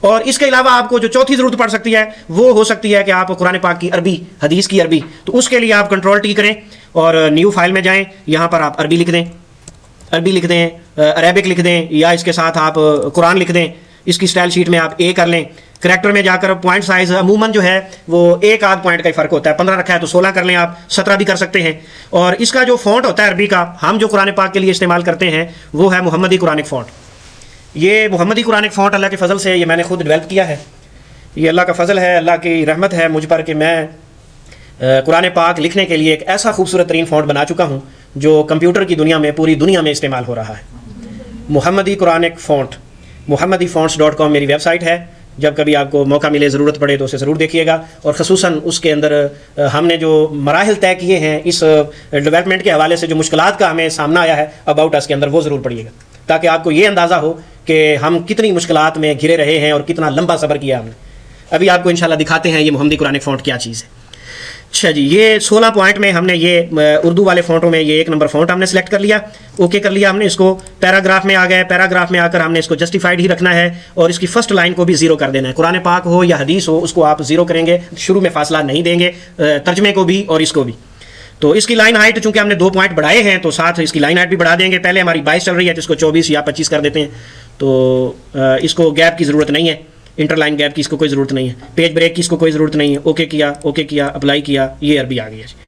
اور اس کے علاوہ آپ کو جو چوتھی ضرورت پڑ سکتی ہے وہ ہو سکتی ہے کہ آپ قرآن پاک کی عربی، حدیث کی عربی، تو اس کے لیے آپ کنٹرول ٹی کریں اور نیو فائل میں جائیں، یہاں پر آپ عربی لکھ دیں، عربک لکھ دیں، یا اس کے ساتھ آپ قرآن لکھ دیں، اس کی اسٹائل شیٹ میں آپ اے کر لیں۔ کریکٹر میں جا کر پوائنٹ سائز عموماً جو ہے وہ ایک آدھ پوائنٹ کا ہی فرق ہوتا ہے، 15 رکھا ہے تو 16 کر لیں، آپ 17 بھی کر سکتے ہیں۔ اور اس کا جو فونٹ ہوتا ہے عربی کا، ہم جو قرآن پاک کے لیے استعمال کرتے ہیں وہ ہے محمدی قرآنک فونٹ۔ یہ محمدی قرآنک فونٹ اللہ کے فضل سے یہ میں نے خود ڈیولپ کیا ہے، یہ اللہ کا فضل ہے، اللہ کی رحمت ہے مجھ پر کہ میں قرآن پاک لکھنے کے لیے ایک ایسا خوبصورت ترین فونٹ بنا چکا ہوں جو کمپیوٹر کی دنیا میں، پوری دنیا میں استعمال ہو رہا ہے۔ محمدی قرآنک فونٹ، muhammadiffonts.com میری ویب سائٹ ہے، جب کبھی آپ کو موقع ملے، ضرورت پڑے تو اسے ضرور دیکھیے گا، اور خصوصاً اس کے اندر ہم نے جو مراحل طے کیے ہیں اس ڈیولپمنٹ کے حوالے سے، جو مشکلات کا ہمیں سامنا آیا ہے اباؤٹ اس کے اندر، وہ ضرور پڑھیے گا تاکہ آپ کو یہ اندازہ ہو کہ ہم کتنی مشکلات میں گھرے رہے ہیں اور کتنا لمبا صبر کیا ہم نے۔ ابھی آپ کو انشاءاللہ دکھاتے ہیں یہ محمدی قرآنک فونٹ کیا چیز ہے۔ اچھا جی، یہ 16 پوائنٹ میں ہم نے یہ اردو والے فونٹوں میں یہ 1 نمبر فونٹ ہم نے سلیکٹ کر لیا، اوکے کر لیا ہم نے۔ اس کو پیراگراف میں آ گئے، پیراگراف میں آ کر ہم نے اس کو جسٹیفائڈ ہی رکھنا ہے اور اس کی فرسٹ لائن کو بھی 0 کر دینا ہے۔ قرآن پاک ہو یا حدیث ہو، اس کو آپ 0 کریں گے، شروع میں فاصلہ نہیں دیں گے، ترجمے کو بھی اور اس کو بھی۔ تو اس کی لائن ہائٹ چونکہ ہم نے 2 پوائنٹ بڑھائے ہیں تو ساتھ اس کی لائن ہائٹ بھی بڑھا دیں گے۔ پہلے ہماری 22 چل رہی ہے تو اس کو 24 یا 25 کر دیتے ہیں، تو اس کو گیپ کی ضرورت نہیں ہے، انٹر لائن گیپ کی اس کو کوئی ضرورت نہیں ہے، پیج بریک کی اس کو کوئی ضرورت نہیں ہے۔ اوکے کیا، اوکے کیا، اپلائی کیا، یہ عربی آ گئی ہے۔